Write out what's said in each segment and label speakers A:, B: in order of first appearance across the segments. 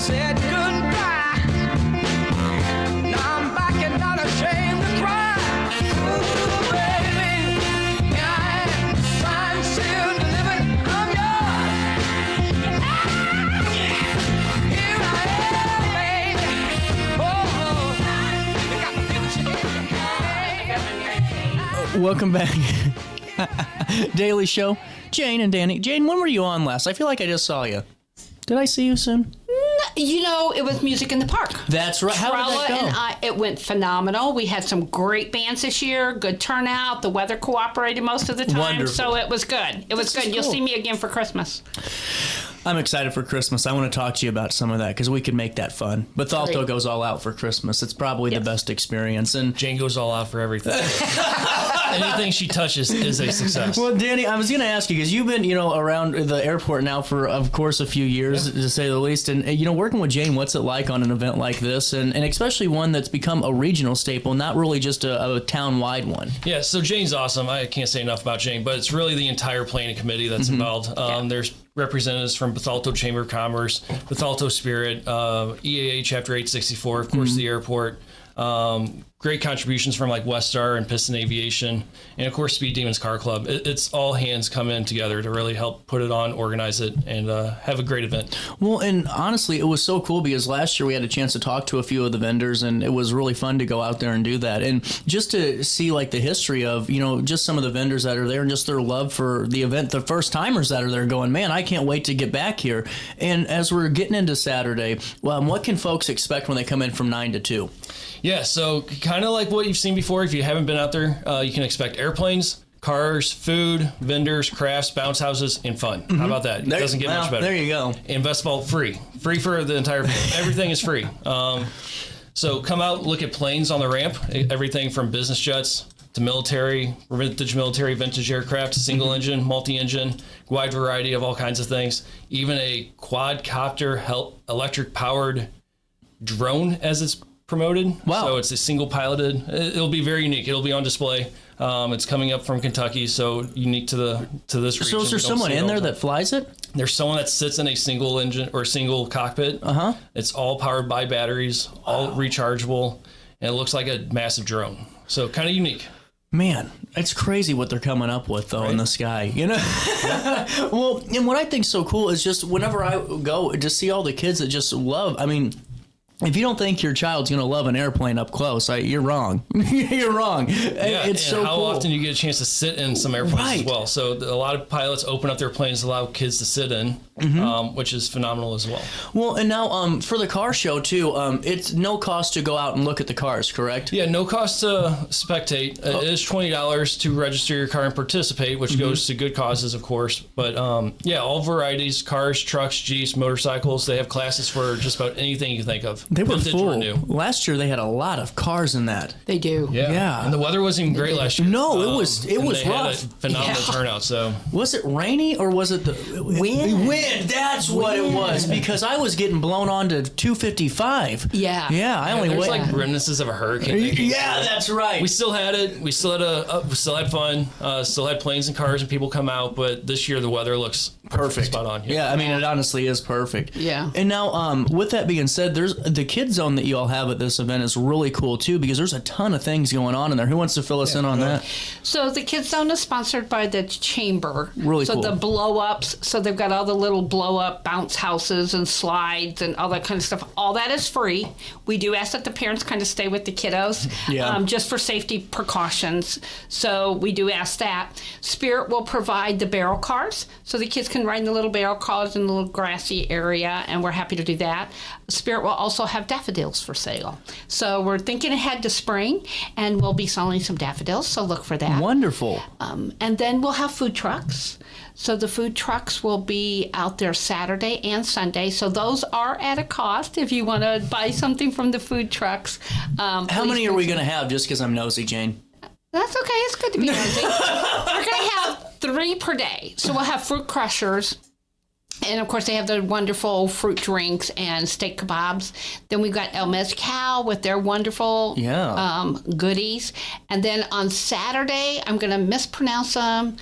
A: said goodbye. Now I'm back and not ashamed to cry. Ooh, baby, here I am, signed, sealed, delivered, I'm yours. Here I am, baby. Oh, you got the future in your hand.
B: Welcome back. Daily Show. Jane and Danny. Jane, when were you on last? I feel like I just saw you. Did I see you soon?
C: You know, it was Music in the Park.
B: That's right. How did that go?
C: And I, it went phenomenal. We had some great bands this year, good turnout. The weather cooperated most of the time.
B: Wonderful.
C: So it was good. It was good. You'll
B: cool.
C: see me again for Christmas.
B: I'm excited for Christmas. I want to talk to you about some of that because we could make that fun. Bethalto
C: Great.
B: goes all out for Christmas. It's probably the best experience. And
D: Jane goes all out for everything. Anything she touches is a success.
B: well, Danny, I was going to ask you because you've been, around the airport now for, of course, a few years to say the least. And working with Jane, what's it like on an event like this, and especially one that's become a regional staple, not really just a town-wide one?
D: Yeah, so Jane's awesome. I can't say enough about Jane, but it's really the entire planning committee that's involved. There's representatives from Bethalto Chamber of Commerce, Bethalto Spirit, EAA Chapter 864, of course, the airport. Great contributions from like Westar and Piston Aviation, and of course Speed Demons Car Club. It's all hands come in together to really help put it on, organize it, and have a great event.
B: Well, and honestly, it was so cool because last year we had a chance to talk to a few of the vendors, and it was really fun to go out there and do that. And just to see like the history of, just some of the vendors that are there and just their love for the event, the first timers that are there going, man, I can't wait to get back here. And as we're getting into Saturday, what can folks expect when they come in from 9 to 2?
D: Yeah, so kind of like what you've seen before. If you haven't been out there, you can expect airplanes, cars, food, vendors, crafts, bounce houses, and fun. How about that? It doesn't get much better.
B: There you go.
D: And best of all, free. Free for the entire everything is free. So come out, look at planes on the ramp, everything from business jets to military, vintage aircraft, single engine, multi-engine, wide variety of all kinds of things. Even a quadcopter electric powered drone, as it's promoted.
B: Wow.
D: So it's a single piloted. It'll be very unique. It'll be on display. It's coming up from Kentucky, so unique to this region.
B: So is there someone in there that flies it?
D: There's someone that sits in a single engine or single cockpit. It's all powered by batteries, all rechargeable, and it looks like a massive drone. So kind of unique.
B: Man, it's crazy what they're coming up with, though, in the sky, Well, and what I think's so cool is just whenever I go to see all the kids that just love, if you don't think your child's going to love an airplane up close, you're wrong. You're wrong.
D: Yeah,
B: it's so
D: how
B: cool.
D: often you get a chance to sit in some airplanes as well. So a lot of pilots open up their planes to allow kids to sit in, which is phenomenal as well.
B: Well, and now for the car show, too, it's no cost to go out and look at the cars, correct?
D: Yeah, no cost to spectate. It is $20 to register your car and participate, which goes to good causes, of course. But all varieties, cars, trucks, Jeeps, motorcycles. They have classes for just about anything you think of.
B: They were
D: Vintage
B: full.
D: or new.
B: Last year, they had a lot of cars in that.
C: They do.
B: Yeah.
D: And the weather wasn't even great last year.
B: No, it was
D: they
B: rough.
D: had a phenomenal turnout. So
B: Was it rainy or was it the
C: Wind?
B: Wind, that's what it was, because I was getting blown on to 255.
C: Yeah.
B: Yeah, I only
D: there's
B: went.
D: like remnants of a hurricane.
B: Yeah, that's right.
D: We still had it. We still had fun. Still had planes and cars and people come out. But this year the weather looks
B: Perfect.
D: spot on.
B: Yeah, it honestly is perfect.
C: Yeah.
B: And now, with that being said, there's the kid zone that you all have at this event is really cool too, because there's a ton of things going on in there. Who wants to fill us in on that?
C: So the Kids Zone is sponsored by the Chamber.
B: Really
C: so
B: cool.
C: the blow-ups, so they've got all the little blow-up bounce houses and slides and all that kind of stuff. All that is free. We do ask that the parents kind of stay with the kiddos, just for safety precautions. So we do ask that. Spirit will provide the barrel cars, so the kids can ride in the little barrel cars in the little grassy area, and we're happy to do that. Spirit will also have daffodils for sale. So we're thinking ahead to spring, and we'll be selling some daffodils, so look for that.
B: Wonderful.
C: And then we'll have food trucks. So the food trucks will be out there Saturday and Sunday. So those are at a cost if you want to buy something from the food trucks.
B: How many are we going to have, just because I'm nosy, Jane?
C: That's okay. It's good to be nosy. We're going to have 3 per day. So we'll have fruit crushers. And, of course, they have the wonderful fruit drinks and steak kebabs. Then we've got El Mezcal with their wonderful goodies. And then on Saturday, I'm going to mispronounce them,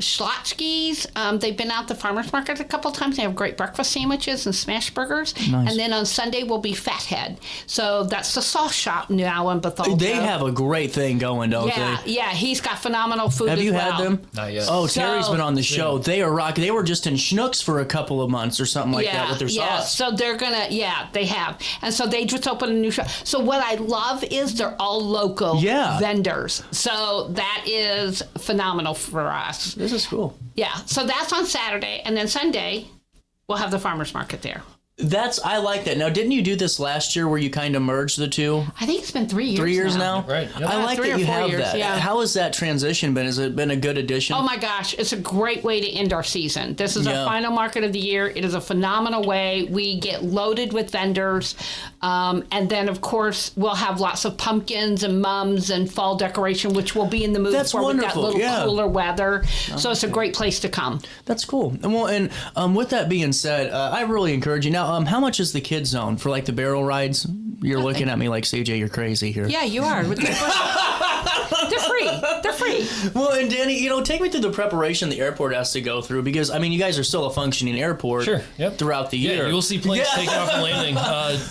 C: Schlotzsky's. They've been out the farmers market a couple times. They have great breakfast sandwiches and smash burgers.
B: Nice.
C: And then on Sunday will be Fathead. So that's the sauce shop now in Bethalto.
B: They have a great thing going, don't
C: yeah,
B: they?
C: Yeah, he's got phenomenal food
B: Have
C: as
B: you
C: well.
B: had them?
D: Not yet.
B: Oh, Terry's been on the show. They are rocking. They were just in Schnucks for a couple of months or something like that with their sauce.
C: So they're gonna, they have. And so they just opened a new shop. So what I love is they're all local vendors. So that is phenomenal for us.
B: This is cool.
C: Yeah, so that's on Saturday, and then Sunday, we'll have the farmers market there.
B: I like that. Now, didn't you do this last year where you kind of merged the two?
C: I think it's been 3 years.
B: 3 years now?
D: Right. Yep.
B: I like
C: 3
B: that
C: or
B: you
C: 4
B: have
C: years,
B: that.
C: yeah.
B: How has that transition been? Has it been a good addition?
C: Oh my gosh, it's a great way to end our season. This is
B: Yeah.
C: our final market of the year. It is a phenomenal way. We get loaded with vendors. And then, of course, we'll have lots of pumpkins and mums and fall decoration, which will be in the mood
B: That's
C: for
B: wonderful.
C: with that little
B: Yeah.
C: cooler weather. So it's a great place to come.
B: That's cool. And with that being said, I really encourage you. Now, how much is the kids zone for like the barrel rides? You're looking at me like, CJ, you're crazy here.
C: Yeah, you are. They're free. They're free.
B: Well, and Danny, take me through the preparation the airport has to go through because, I mean, you guys are still a functioning airport throughout the year.
D: Yeah, you'll see planes taking off and landing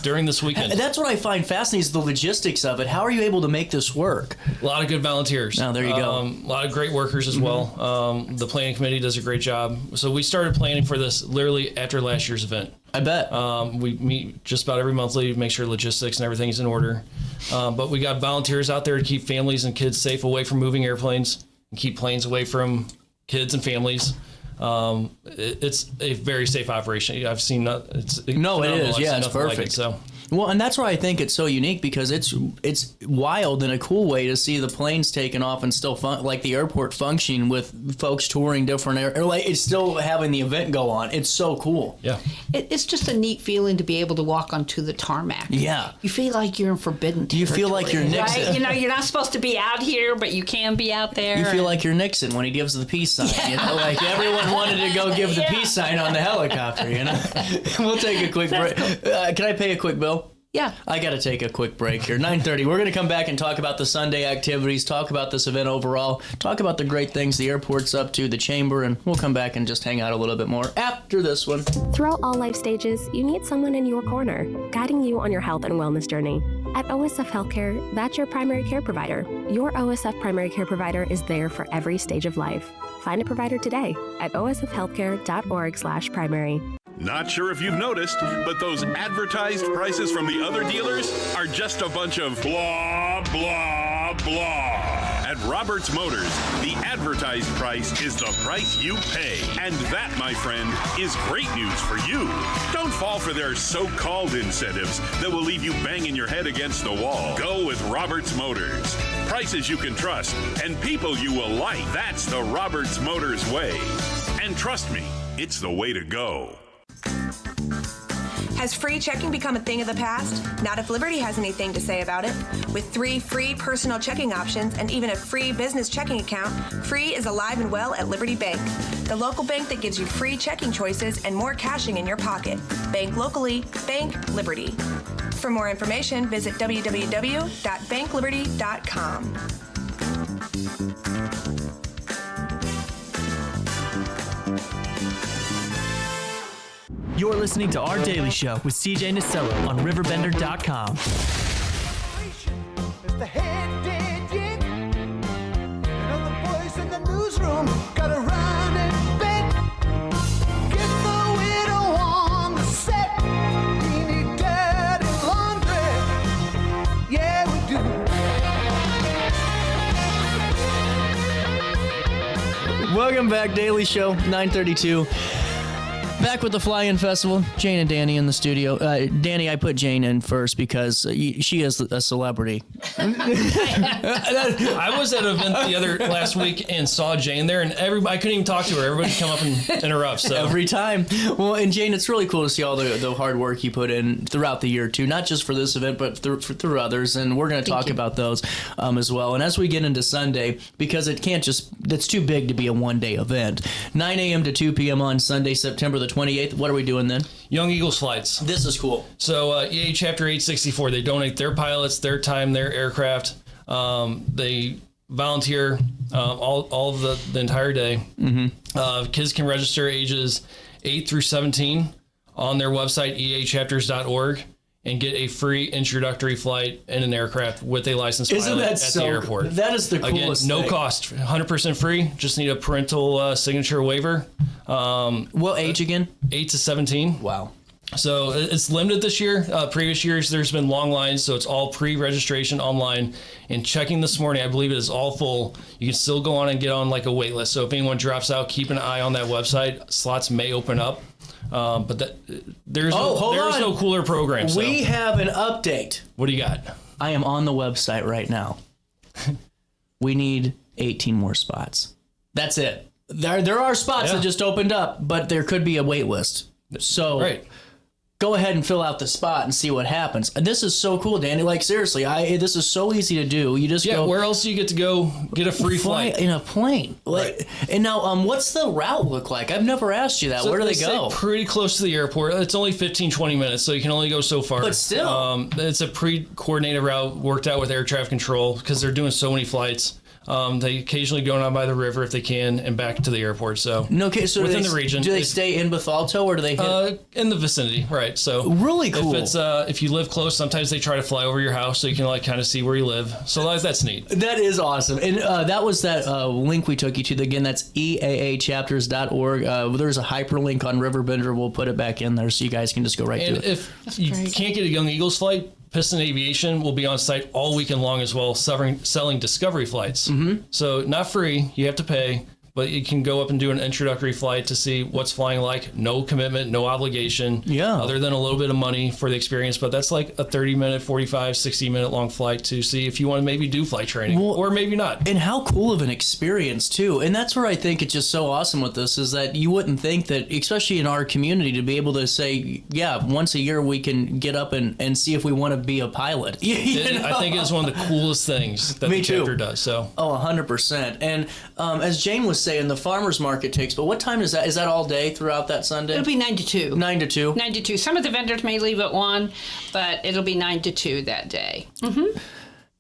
D: during this weekend.
B: That's what I find fascinating is the logistics of it. How are you able to make this work?
D: A lot of good volunteers.
B: Oh, there you go.
D: A lot of great workers as well. The planning committee does a great job. So we started planning for this literally after last year's event.
B: I bet.
D: We meet just about every monthly to make sure logistics and everything's in order. But we got volunteers out there to keep families and kids safe away from moving airplanes and keep planes away from kids and families. It's a very safe operation. I've seen it is.
B: Yeah, it's perfect. Well, and that's why I think it's so unique because it's wild in a cool way to see the planes taking off and still like the airport functioning with folks touring different like it's still having the event go on. It's so cool.
D: Yeah,
C: it's just a neat feeling to be able to walk onto the tarmac.
B: Yeah,
C: you feel like you're in forbidden territory.
B: You feel like you're Nixon.
C: Right? You're not supposed to be out here, but you can be out there.
B: You feel like you're Nixon when he gives the peace sign.
C: Yeah.
B: Like everyone wanted to go give the peace sign on the helicopter. We'll take a quick break.
C: Cool.
B: Can I pay a quick bill?
C: Yeah.
B: I got to take a quick break here. 9:30. We're going to come back and talk about the Sunday activities, talk about this event overall, talk about the great things the airport's up to, the chamber, and we'll come back and just hang out a little bit more after this one.
E: Throughout all life stages, you need someone in your corner, guiding you on your health and wellness journey. At OSF Healthcare, that's your primary care provider. Your OSF primary care provider is there for every stage of life. Find a provider today at osfhealthcare.org/primary.
F: Not sure if you've noticed, but those advertised prices from the other dealers are just a bunch of blah, blah, blah. At Roberts Motors, the advertised price is the price you pay. And that, my friend, is great news for you. Don't fall for their so-called incentives that will leave you banging your head against the wall. Go with Roberts Motors. Prices you can trust and people you will like. That's the Roberts Motors way. And trust me, it's the way to go.
G: Has free checking become a thing of the past? Not if Liberty has anything to say about it. With 3 free personal checking options and even a free business checking account, free is alive and well at Liberty Bank, the local bank that gives you free checking choices and more cashing in your pocket. Bank locally, bank Liberty. For more information, visit www.bankliberty.com.
H: You're listening to Our Daily Show with CJ Nasello on RiverBender.com.
A: It's the head dead yet. And all the boys in the newsroom gotta run and bet. Get the widow on the set. We need dirty laundry. Yeah, we do.
B: Welcome back, Daily Show, 9:32. Back with the Fly-In Festival. Jane and Danny in the studio. Danny, I put Jane in first because she is a celebrity.
D: I was at an event last week and saw Jane there, and I couldn't even talk to her. Everybody come up and interrupt. So
B: every time. Well, and Jane, it's really cool to see all the hard work you put in throughout the year too, not just for this event, but through others. And we're going to talk about those as well. And as we get into Sunday, because it's too big to be a one-day event. 9 a.m. to 2 p.m. on Sunday, September the 28th. What are we doing then?
D: Young Eagles flights.
B: This is cool.
D: So EA Chapter 864, they donate their pilots, their time, their aircraft. They volunteer all of the entire day. Kids can register ages 8 through 17 on their website, eachapters.org, and get a free introductory flight in an aircraft with a licensed pilot at the airport.
B: That is the coolest
D: Again, no
B: thing.
D: cost, 100% free. Just need a parental signature waiver.
B: What age again?
D: 8 to 17.
B: Wow.
D: So it's limited this year. Previous years, there's been long lines, so it's all pre-registration online. And checking this morning, I believe it is all full. You can still go on and get on like a wait list. So if anyone drops out, keep an eye on that website. Slots may open up. But there's no cooler program. So.
B: We have an update.
D: What do you got?
B: I am on the website right now. We need 18 more spots. That's it. There are spots that just opened up, but there could be a wait list. So go ahead and fill out the spot and see what happens. And this is so cool, Danny. Like, seriously, this is so easy to do. You just go.
D: Where else do you get to go get a free flight?
B: In a plane. Like, and now, what's the route look like? I've never asked you that.
D: So
B: where do they go?
D: Pretty close to the airport. It's only 15, 20 minutes, so you can only go so far.
B: But still.
D: It's a pre-coordinated route worked out with air traffic control because they're doing so many flights. They occasionally go down by the river if they can and back to the airport. So
B: so
D: within the region.
B: Do they stay in Bethalto or do they hit?
D: In the vicinity, right? So
B: really cool.
D: If it's if you live close, sometimes they try to fly over your house so you can like kind of see where you live. So that's neat.
B: That is awesome. And that was that link we took you to. Again, that's eaachapters.org. There's a hyperlink on RiverBender. We'll put it back in there so you guys can just go right to it.
D: If you can't get a Young Eagles flight, Piston Aviation will be on site all weekend long as well, selling discovery flights. So not free, you have to pay, but you can go up and do an introductory flight to see what's flying like. No commitment, no obligation, other than a little bit of money for the experience. But that's like a 30-minute, 45, 60-minute long flight to see if you want to maybe do flight training or maybe not.
B: And how cool of an experience, too. And that's where I think it's just so awesome with this is that you wouldn't think that, especially in our community, to be able to say, once a year we can get up and see if we want to be a pilot.
D: I think it's one of the coolest things that the chapter does. So
B: 100%. And as Jane was saying, the farmers market takes, but what time is that? Is that all day throughout that Sunday?
C: It'll be 9 to 2.
B: 9 to 2?
C: 9 to 2. Some of the vendors may leave at 1, but it'll be 9 to 2 that day.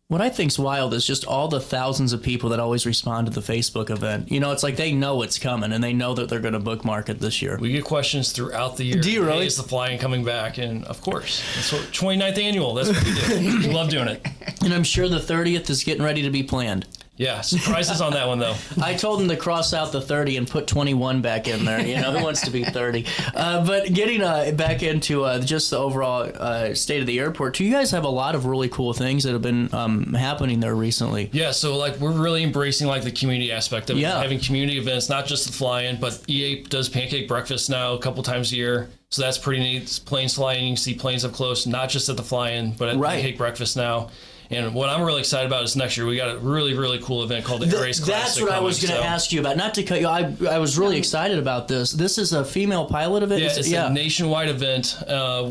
B: What I think's wild is just all the thousands of people that always respond to the Facebook event. You know, it's like they know it's coming and they know that they're going to bookmark it this year.
D: We get questions throughout the year.
B: Do you really?
D: Hey, is the flying coming back? And of course, it's 29th annual. That's what we do. We love doing it.
B: And I'm sure the 30th is getting ready to be planned.
D: Yeah, surprises on that one, though.
B: I told him to cross out the 30 and put 21 back in there. You know, who wants to be 30? But getting back into just the overall state of the airport, you guys have a lot of really cool things that have been happening there recently.
D: Yeah, so like we're really embracing like the community aspect of it, having community events, not just the fly-in, but EA does pancake breakfast now a couple times a year. So that's pretty neat. It's planes flying, you can see planes up close, not just at the fly-in, but at pancake breakfast now. And what I'm really excited about is next year we got a really, really cool event called the Air Race Classic.
B: That's what I was going to ask you about. Not to cut you, I was really excited about this. This is a female pilot event?
D: Yeah, it's a nationwide event.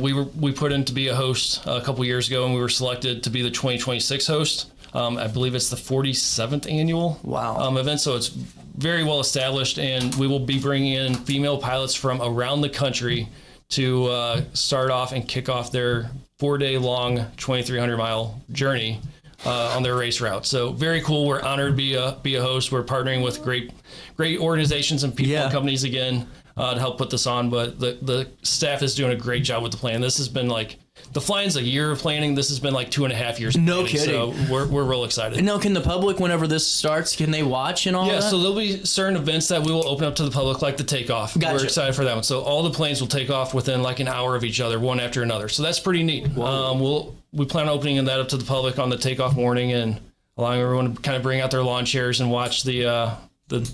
D: We put in to be a host a couple years ago, and we were selected to be the 2026 host. I believe it's the 47th annual event, so it's very well established, and we will be bringing in female pilots from around the country to start off and kick off their 4-day long 2,300-mile journey on their race route. So very cool. We're honored to be a host. We're partnering with great organizations and people and companies again to help put this on. But the staff is doing a great job with the plan. This has been like the flying's a year of planning. This has been like 2.5 years.
B: No kidding.
D: So we're real excited.
B: Now, can the public, whenever this starts, can they watch and all that?
D: Yeah, so there'll be certain events that we will open up to the public, like the takeoff.
B: Gotcha.
D: We're excited for that one. So all the planes will take off within like an hour of each other, one after another. So that's pretty neat. We plan on opening that up to the public on the takeoff morning and allowing everyone to kind of bring out their lawn chairs and watch the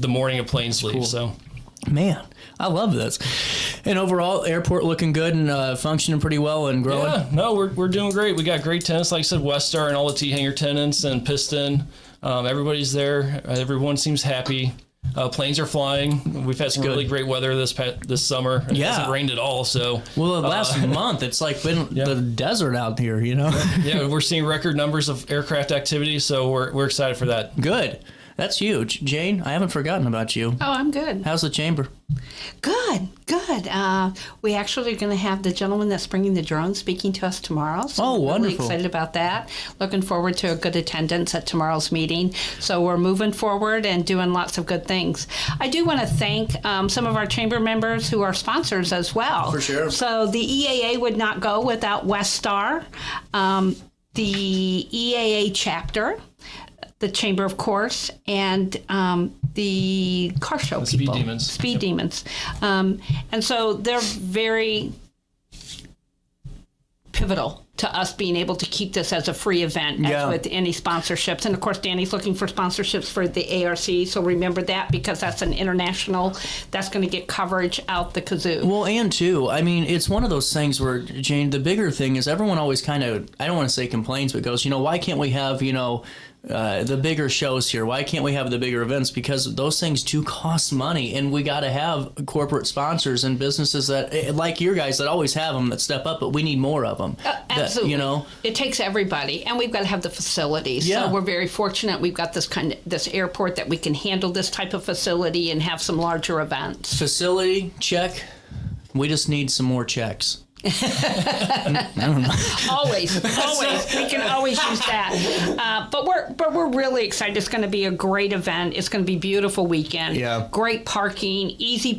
D: morning of planes leave. Cool. So.
B: Man, I love this. And overall, airport looking good and functioning pretty well and growing.
D: Yeah, no, we're doing great. We got great tenants, like I said, Westar and all the T-Hanger tenants and Piston. Everybody's there. Everyone seems happy. Planes are flying. We've had some really great weather this summer. It hasn't rained at all. So
B: last month it's like been the desert out here, you know.
D: Yeah, we're seeing record numbers of aircraft activity, so we're excited for that.
B: Good. That's huge. Jane, I haven't forgotten about you.
C: Oh, I'm good.
B: How's the chamber?
C: Good. We actually are going to have the gentleman that's bringing the drone speaking to us tomorrow. So
B: Oh,
C: we're
B: wonderful.
C: really excited about that. Looking forward to a good attendance at tomorrow's meeting. So we're moving forward and doing lots of good things. I do want to thank some of our chamber members who are sponsors as well.
B: For sure.
C: So the EAA would not go without West Star, the EAA chapter, the chamber, of course, and the car show people. Speed Demons. And so they're very pivotal to us being able to keep this as a free event, as with any sponsorships. And of course, Danny's looking for sponsorships for the ARC, so remember that, because that's an international, that's going to get coverage out the kazoo.
B: Well, and too, I mean, it's one of those things where, Jane, the bigger thing is everyone always kind of, I don't want to say complains, but goes, why can't we have, the bigger shows here? Why can't we have the bigger events? Because those things do cost money, and we got to have corporate sponsors and businesses that, like your guys, that always have them, that step up, but we need more of them.
C: Absolutely. It takes everybody, and we've got to have the facilities.
B: Yeah.
C: So we're very fortunate. We've got this airport that we can handle this type of facility and have some larger events.
B: Facility, check. We just need some more checks.
C: I don't know. Always. We can always use that. But we're really excited. It's going to be a great event. It's going to be a beautiful weekend.
B: Yeah.
C: Great parking, easy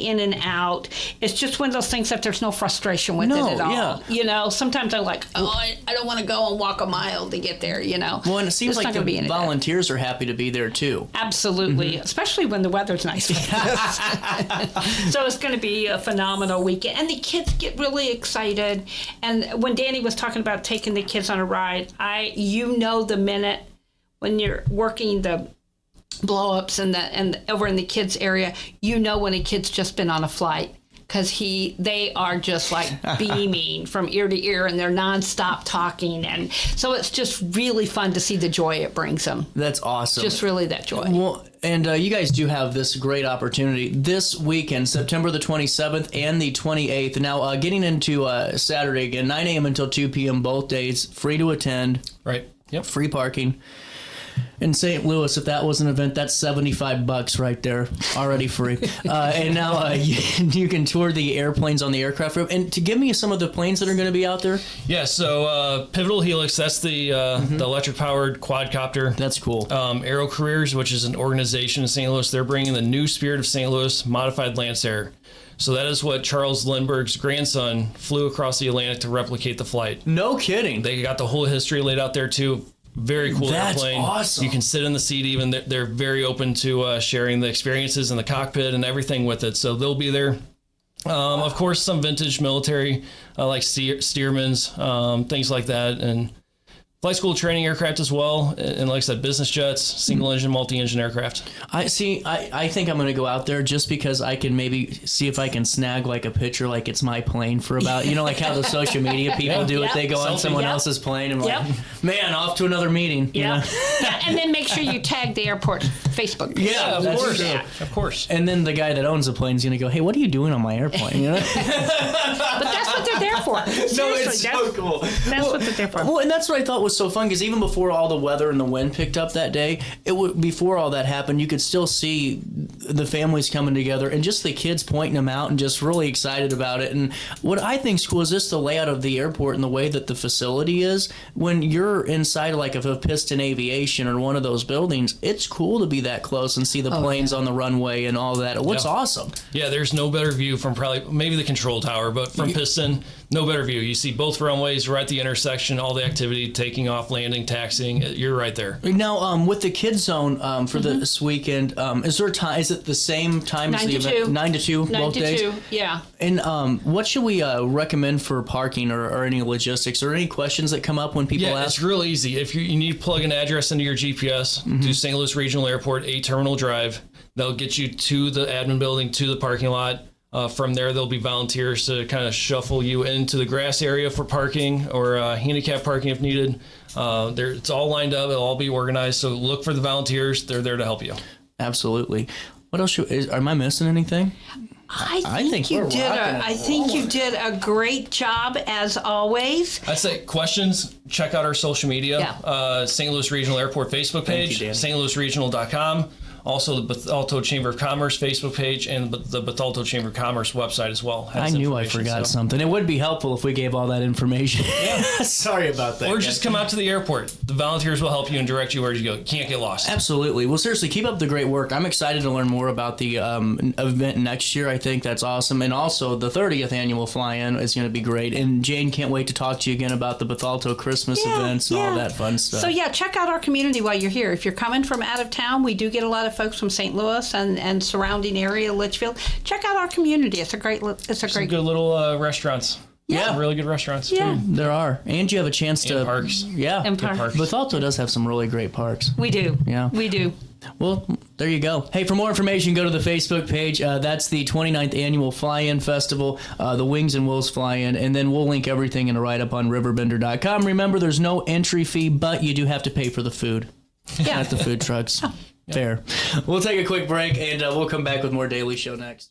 C: in and out. It's just one of those things that there's no frustration with it at all.
B: Yeah.
C: Sometimes I'm like, I don't want to go and walk a mile to get there,
B: Well, and it seems like the volunteers are happy to be there too.
C: Absolutely, especially when the weather's nice. So it's going to be a phenomenal weekend. And the kids get really excited. And when Danny was talking about taking the kids on a ride, the minute when you're working the blow-ups and over in the kids area, when a kid's just been on a flight. Because they are just like beaming from ear to ear, and they're nonstop talking, and so it's just really fun to see the joy it brings them.
B: That's awesome.
C: Just really that joy.
B: Well, and you guys do have this great opportunity this weekend, September the 27th and the 28th. Now, getting into Saturday again, 9 a.m. until 2 p.m. both days, free to attend.
D: Right. Yep.
B: Free parking. In St. Louis, if that was an event, that's $75 right there, already free. And now you can tour the airplanes on the aircraft room. And to give me some of the planes that are going to be out there.
D: Yeah, so Pivotal Helix, that's the electric-powered quadcopter.
B: That's cool.
D: Aero Careers, which is an organization in St. Louis, they're bringing the new Spirit of St. Louis modified Lancer. So that is what Charles Lindbergh's grandson flew across the Atlantic to replicate the flight.
B: No kidding.
D: They got the whole history laid out there, too. Very cool airplane.
B: That's awesome.
D: You can sit in the seat even. They're very open to sharing the experiences in the cockpit and everything with it. So they'll be there. Of course, some vintage military like Stearmans, things like that. And flight school training aircraft as well. And like I said, business jets, single engine, multi-engine aircraft.
B: I think I'm going to go out there just because I can maybe see if I can snag like a picture like it's my plane for about, like how the social media people do it. They go on someone else's plane and like, man, off to another meeting.
C: Yeah. And then make sure you tag the airport Facebook page.
B: Yeah,
D: of course.
B: True.
D: Of course.
B: And then the guy that owns the plane is going to go, hey, what are you doing on my airplane?
C: But that's what they're there for.
B: No, it's so cool.
C: That's what they're there for.
B: Well, and that's what I thought was so fun, because even before all the weather and the wind picked up that day, before all that happened, you could still see the families coming together and just the kids pointing them out and just really excited about it. And what I think is cool is just the layout of the airport and the way that the facility is. When you're inside like of a Piston Aviation or one of those buildings, it's cool to be that close and see the planes on the runway and all that. It looks awesome.
D: Yeah, there's no better view from maybe the control tower, but from Piston, no better view. You see both runways right at the intersection, all the activity, taking off, landing, taxiing. You're right there.
B: Now, with the kids zone for this weekend, is there time? Is it the same time as the event? 9 to 2 both days?
C: 9 to 2, yeah.
B: And what should we recommend for parking or any logistics or any questions that come up when people ask?
D: Yeah, it's real easy. If you need to plug an address into your GPS, do St. Louis Regional Airport, 8 Terminal Drive. That'll get you to the admin building, to the parking lot. From there, there'll be volunteers to kind of shuffle you into the grass area for parking or handicap parking if needed. It's all lined up. It'll all be organized. So look for the volunteers. They're there to help you.
B: Absolutely. What else am I missing anything?
C: I think you
B: we're
C: did.
B: rocking it.
C: I think you did a great job as always.
D: I'd say questions, check out our social media.
C: Yeah.
D: St. Louis Regional Airport Facebook page, stlouisregional.com. Also, the Bethalto Chamber of Commerce Facebook page and the Bethalto Chamber of Commerce website as well.
B: I knew I forgot something. It would be helpful if we gave all that information. Yeah. Sorry about that.
D: Or just come out to the airport. The volunteers will help you and direct you where to go. You can't get lost.
B: Absolutely. Well, seriously, keep up the great work. I'm excited to learn more about the event next year. I think that's awesome. And also, the 30th annual fly-in is going to be great. And Jane, can't wait to talk to you again about the Bethalto Christmas events and all that fun stuff.
C: So, check out our community while you're here. If you're coming from out of town, we do get a lot of folks from St. Louis and surrounding area, Litchfield. Check out our community. It's a great
D: Some good little restaurants.
B: Yeah.
D: Really good restaurants.
C: Yeah.
B: There are. And you have a chance to...
D: parks.
B: Yeah.
C: And parks.
B: Bethalto does have some really great parks.
C: We do.
B: Yeah.
C: We do.
B: Well, there you go. Hey, for more information, go to the Facebook page. That's the 29th Annual Fly-In Festival, the Wings and Wills Fly-In, and then we'll link everything in a write-up on RiverBender.com. Remember, there's no entry fee, but you do have to pay for the food at the food trucks. Fair. We'll take a quick break, and we'll come back with more Daily Show next.